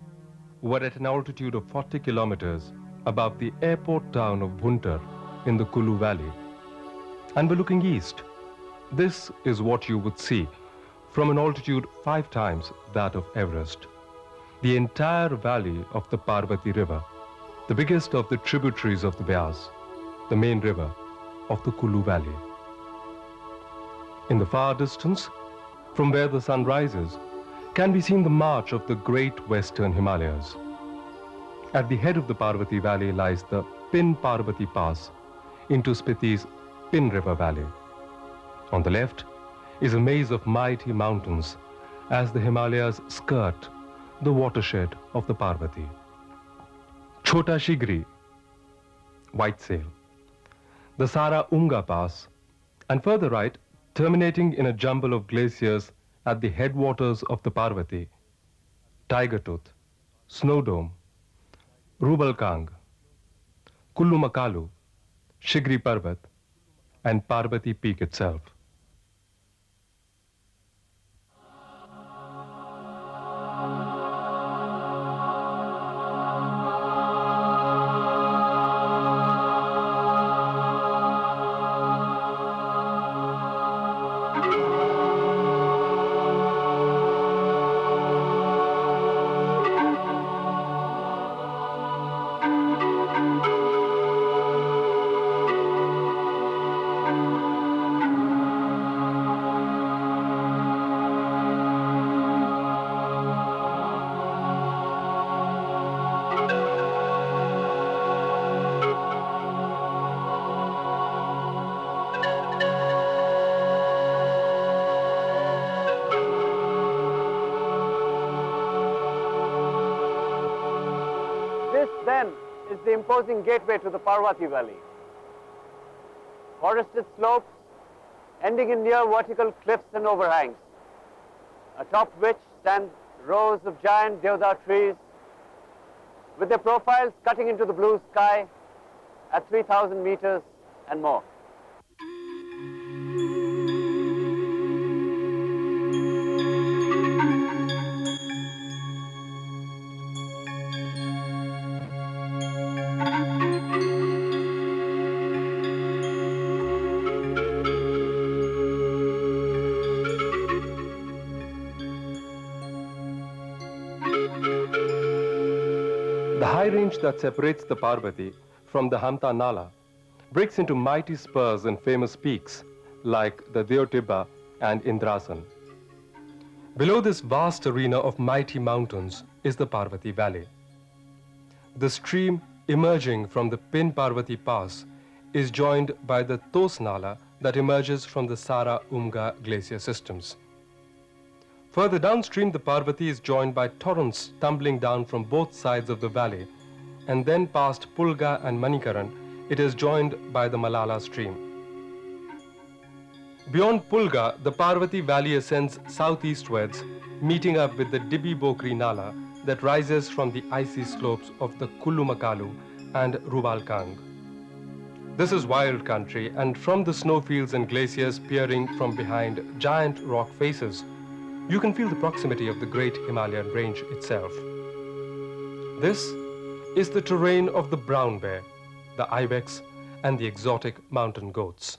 were at an altitude of 40 kilometers above the airport town of Bhuntar in the Kulu Valley and were looking east, this is what you would see from an altitude 5 times that of Everest. The entire valley of the Parvati River, the biggest of the tributaries of the Beas, the main river of the Kulu Valley. In the far distance, from where the sun rises, can be seen the march of the great western Himalayas. At the head of the Parvati Valley lies the Pin Parvati Pass into Spiti's Pin River Valley. On the left is a maze of mighty mountains as the Himalayas skirt the watershed of the Parvati. Chota Shigri, White Sail, the Sara Unga Pass, and further right, terminating in a jumble of glaciers at the headwaters of the Parvati, Tiger Tooth, Snow Dome, Rubalkang, Kullu Makalu, Shigri Parvat, and Parvati Peak itself. Is the imposing gateway to the Parvati Valley. Forested slopes ending in near vertical cliffs and overhangs, atop which stand rows of giant deodar trees with their profiles cutting into the blue sky at 3,000 meters and more. The high range that separates the Parvati from the Hamta Nala breaks into mighty spurs and famous peaks like the Deotibba and Indrasan. Below this vast arena of mighty mountains is the Parvati Valley. The stream emerging from the Pin Parvati Pass is joined by the Tos Nala that emerges from the Sara Umga glacier systems. Further downstream, the Parvati is joined by torrents tumbling down from both sides of the valley, and then past Pulga and Manikaran, it is joined by the Malala stream. Beyond Pulga, the Parvati Valley ascends southeastwards, meeting up with the Dibi Bokri Nala that rises from the icy slopes of the Kullu Makalu and Rubalkang. This is wild country, and from the snowfields and glaciers peering from behind giant rock faces, you can feel the proximity of the great Himalayan range itself. This is the terrain of the brown bear, the ibex, and the exotic mountain goats.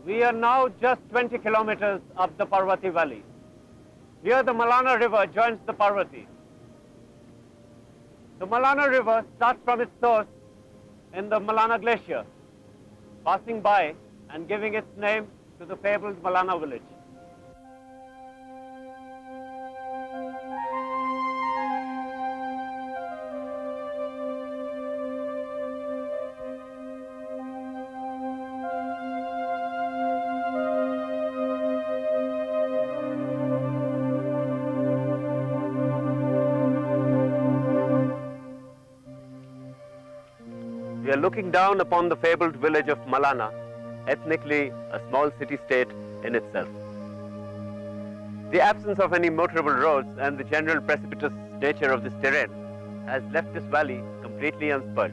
We are now just 20 kilometers up the Parvati Valley. Here the Malana River joins the Parvati. The Malana River starts from its source in the Malana Glacier, passing by and giving its name to the fabled Malana village. We are looking down upon the fabled village of Malana, ethnically a small city-state in itself. The absence of any motorable roads and the general precipitous nature of this terrain has left this valley completely unspoilt.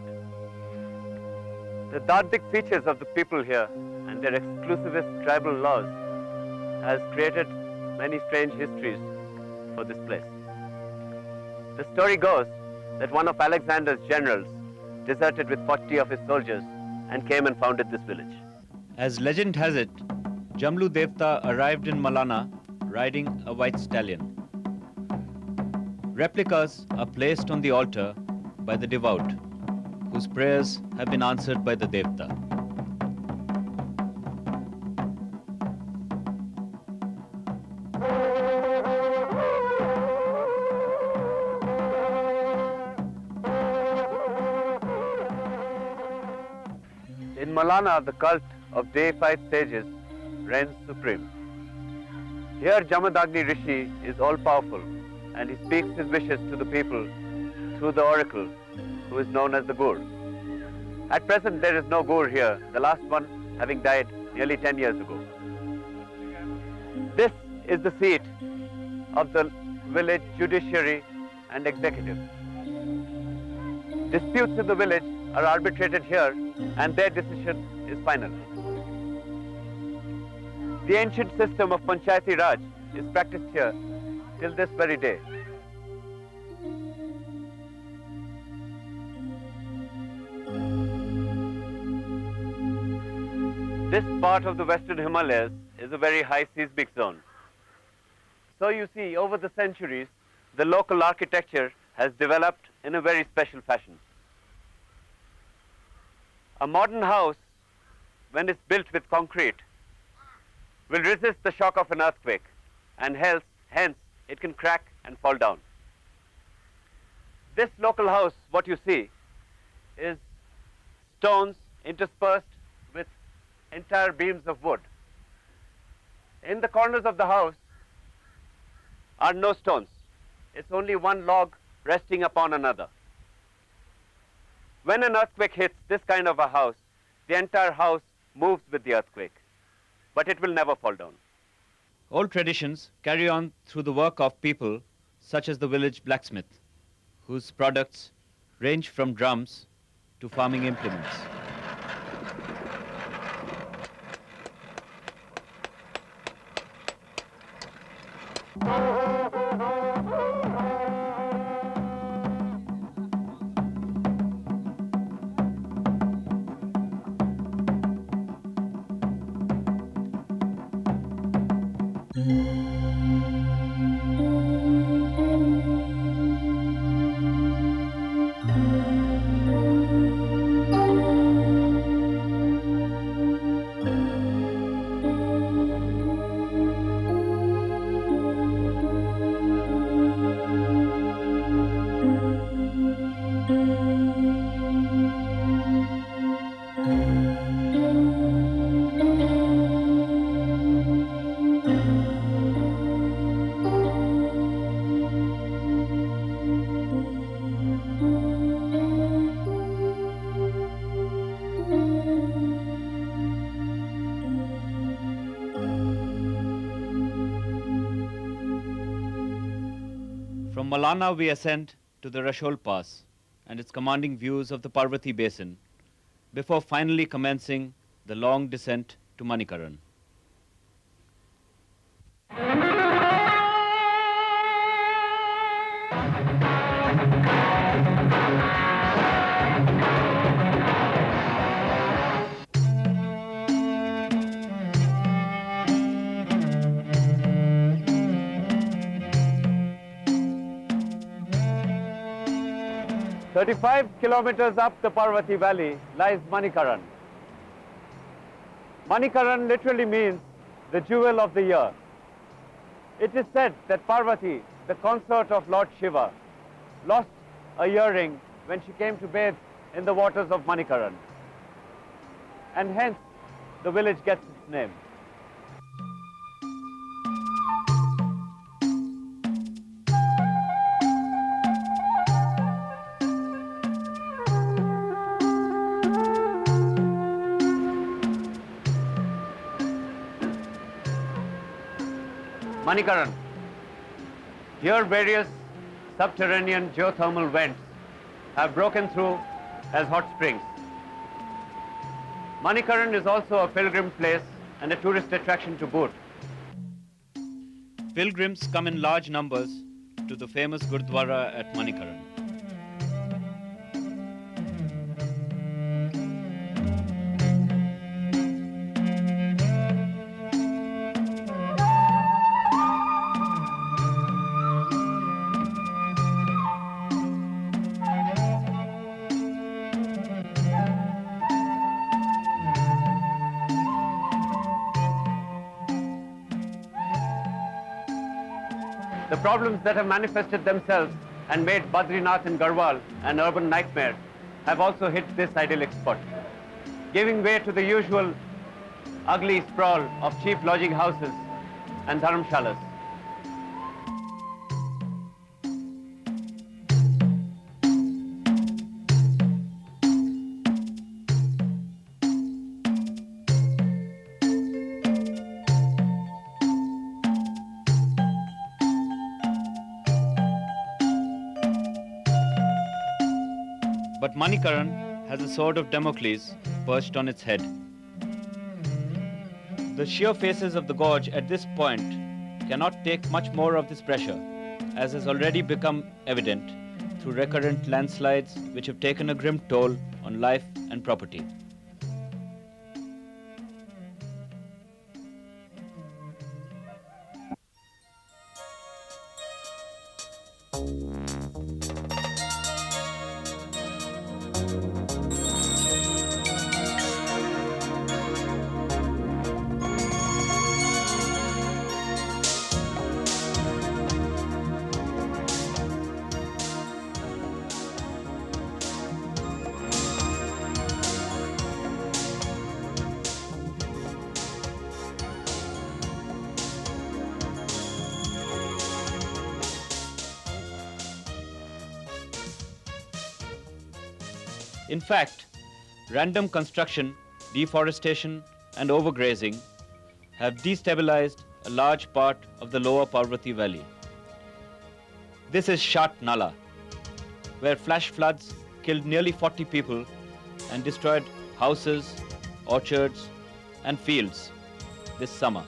The Dardic features of the people here and their exclusivist tribal laws has created many strange histories for this place. The story goes that one of Alexander's generals deserted with 40 of his soldiers and came and founded this village. As legend has it, Jamlu Devta arrived in Malana riding a white stallion. Replicas are placed on the altar by the devout, whose prayers have been answered by the Devta. In Malana, the cult of deified sages reigns supreme. Here, Jamadagni Rishi is all-powerful, and he speaks his wishes to the people through the oracle, who is known as the Gur. At present, there is no Gur here, the last one having died nearly 10 years ago. This is the seat of the village judiciary and executive. Disputes in the village are arbitrated here, and their decision is final. The ancient system of Panchayati Raj is practiced here till this very day. This part of the Western Himalayas is a very high seismic zone. So you see, over the centuries, the local architecture has developed in a very special fashion. A modern house, when it's built with concrete, will resist the shock of an earthquake, and hence it can crack and fall down. This local house, what you see, is stones interspersed with entire beams of wood. In the corners of the house are no stones. It's only one log resting upon another. When an earthquake hits this kind of a house, the entire house moves with the earthquake, but it will never fall down. Old traditions carry on through the work of people such as the village blacksmith, whose products range from drums to farming implements. From Malana we ascend to the Rashol Pass and its commanding views of the Parvati Basin before finally commencing the long descent to Manikaran. "35 kilometers up the Parvati Valley lies Manikaran. Manikaran literally means the jewel of the year. It is said that Parvati, the consort of Lord Shiva, lost a earring when she came to bathe in the waters of Manikaran. And hence, the village gets its name. Manikaran. Here various subterranean geothermal vents have broken through as hot springs. Manikaran is also a pilgrim place and a tourist attraction to boot. Pilgrims come in large numbers to the famous Gurdwara at Manikaran. The problems that have manifested themselves and made Badrinath and Garhwal an urban nightmare have also hit this idyllic spot, giving way to the usual ugly sprawl of cheap lodging houses and dharamshalas. But Manikaran has a sword of Damocles perched on its head. The sheer faces of the gorge at this point cannot take much more of this pressure, as has already become evident through recurrent landslides which have taken a grim toll on life and property. In fact, random construction, deforestation and overgrazing have destabilized a large part of the lower Parvati Valley. This is Shat Nala, where flash floods killed nearly 40 people and destroyed houses, orchards and fields this summer.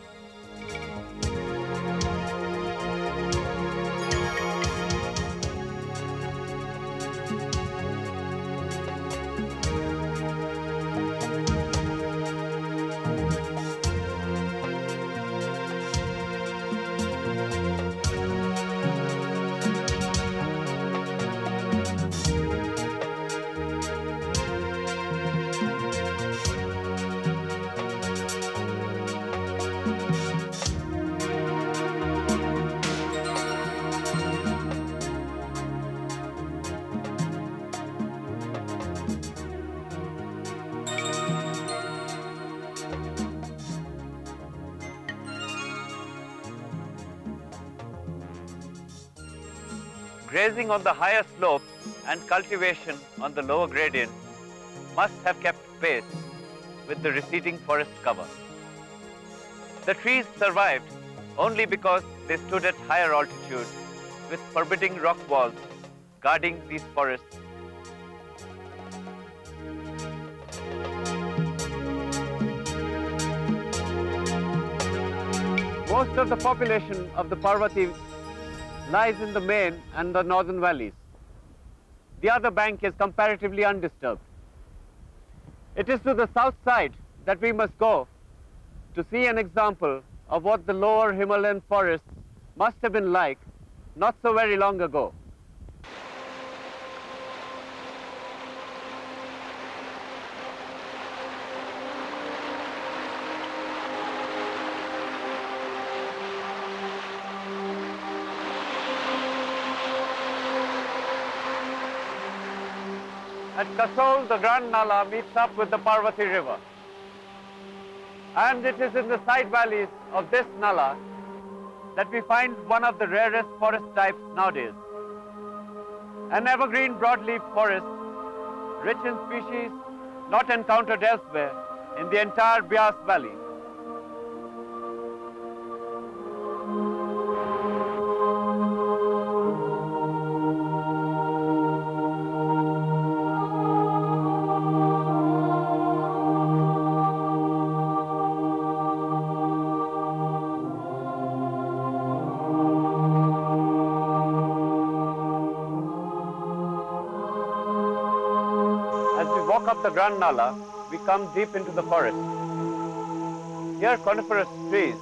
Grazing on the higher slope and cultivation on the lower gradient must have kept pace with the receding forest cover. The trees survived only because they stood at higher altitude with forbidding rock walls guarding these forests. Most of the population of the Parvati lies in the main and the northern valleys. The other bank is comparatively undisturbed. It is to the south side that we must go to see an example of what the lower Himalayan forests must have been like not so very long ago. At Kasol, the Grand Nala meets up with the Parvati River. And it is in the side valleys of this Nala that we find one of the rarest forest types nowadays. An evergreen broadleaf forest, rich in species not encountered elsewhere in the entire Beas Valley. Up the Grand Nala, we come deep into the forest. Here coniferous trees,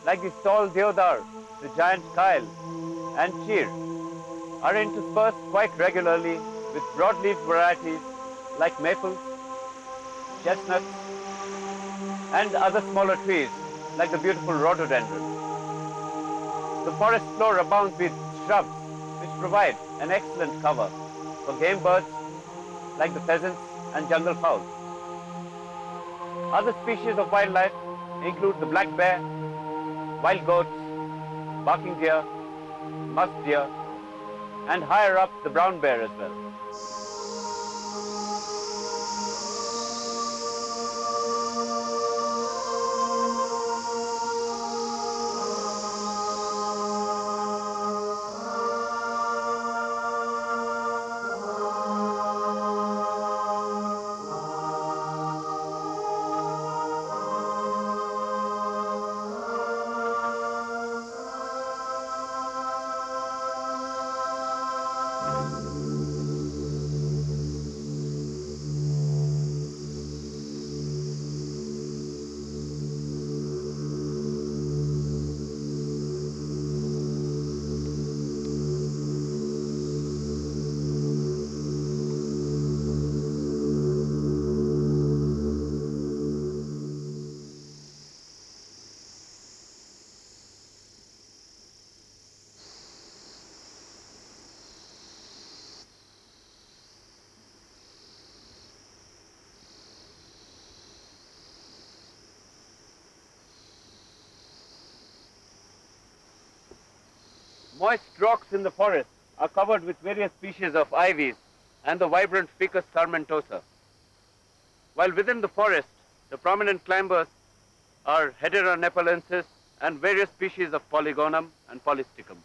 like the tall deodar, the giant kyle, and cheer, are interspersed quite regularly with broadleaf varieties like maples, chestnuts, and other smaller trees like the beautiful rhododendron. The forest floor abounds with shrubs which provide an excellent cover for game birds like the pheasants and jungle fowl. Other species of wildlife include the black bear, wild goats, barking deer, musk deer, and higher up the brown bear as well. Moist rocks in the forest are covered with various species of ivies and the vibrant Ficus sarmentosa. While within the forest, the prominent climbers are Hedera nepalensis and various species of Polygonum and Polysticum.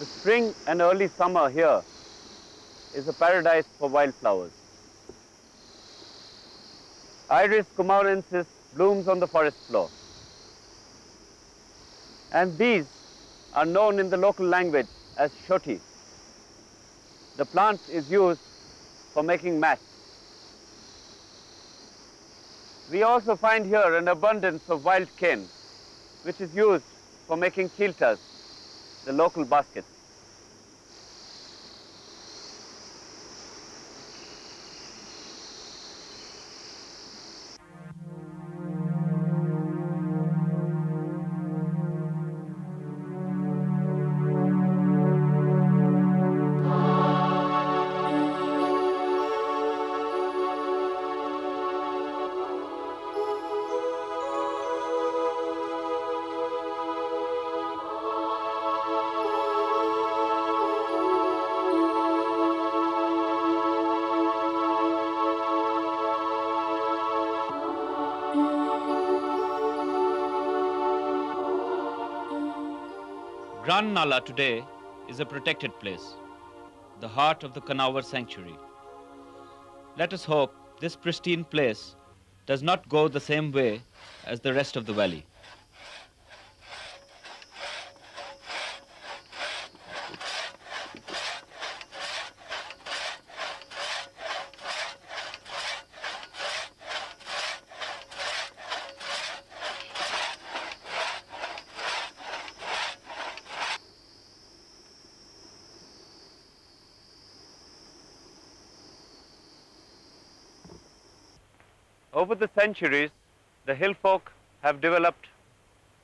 The spring and early summer here is a paradise for wildflowers. Iris cumaurensis blooms on the forest floor. And these are known in the local language as shoti. The plant is used for making mats. We also find here an abundance of wild cane, which is used for making kiltas, the local baskets. Grand Nala today is a protected place, the heart of the Kanawar sanctuary. Let us hope this pristine place does not go the same way as the rest of the valley. Over the centuries, the hill folk have developed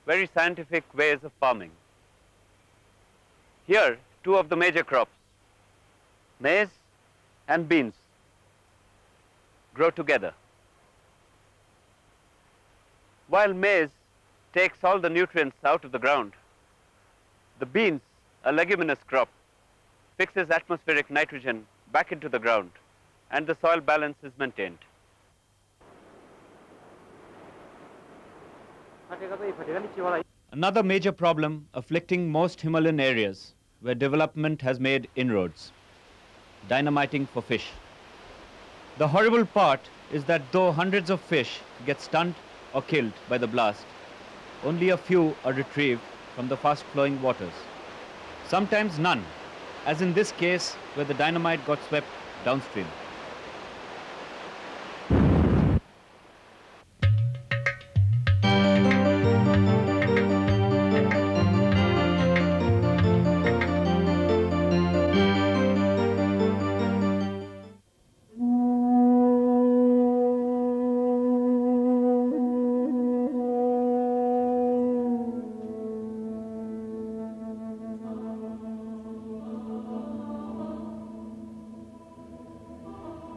very scientific ways of farming. Here, two of the major crops, maize and beans, grow together. While maize takes all the nutrients out of the ground, the beans, a leguminous crop, fixes atmospheric nitrogen back into the ground, and the soil balance is maintained. Another major problem afflicting most Himalayan areas where development has made inroads: dynamiting for fish. The horrible part is that though hundreds of fish get stunned or killed by the blast, only a few are retrieved from the fast-flowing waters. Sometimes none, as in this case where the dynamite got swept downstream.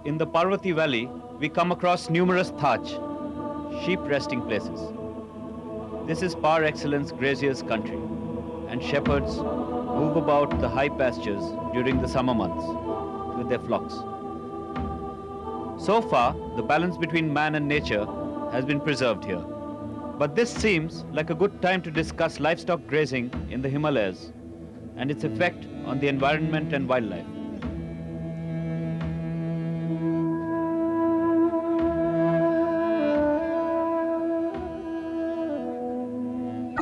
in the Parvati Valley, we come across numerous thaj, sheep resting places. This is par excellence grazier's country, and shepherds move about the high pastures during the summer months with their flocks. So far, the balance between man and nature has been preserved here. But this seems like a good time to discuss livestock grazing in the Himalayas and its effect on the environment and wildlife.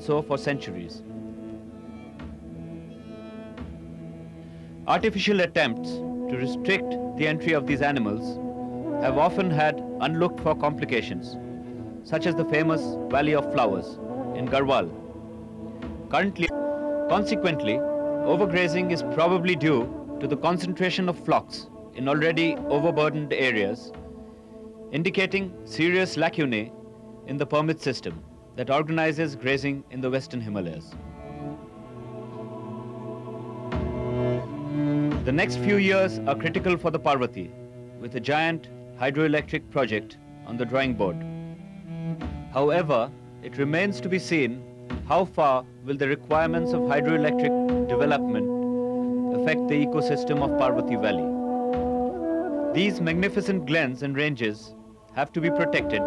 So for centuries. Artificial attempts to restrict the entry of these animals have often had unlooked for complications, such as the famous Valley of Flowers in Garhwal. Consequently, overgrazing is probably due to the concentration of flocks in already overburdened areas, indicating serious lacunae in the permit system that organizes grazing in the Western Himalayas. The next few years are critical for the Parvati, with a giant hydroelectric project on the drawing board. However, it remains to be seen how far will the requirements of hydroelectric development affect the ecosystem of Parvati Valley. These magnificent glens and ranges have to be protected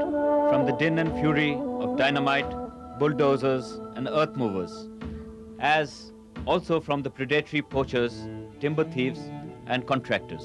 from the din and fury of dynamite, bulldozers and earth movers, as also from the predatory poachers, timber thieves and contractors.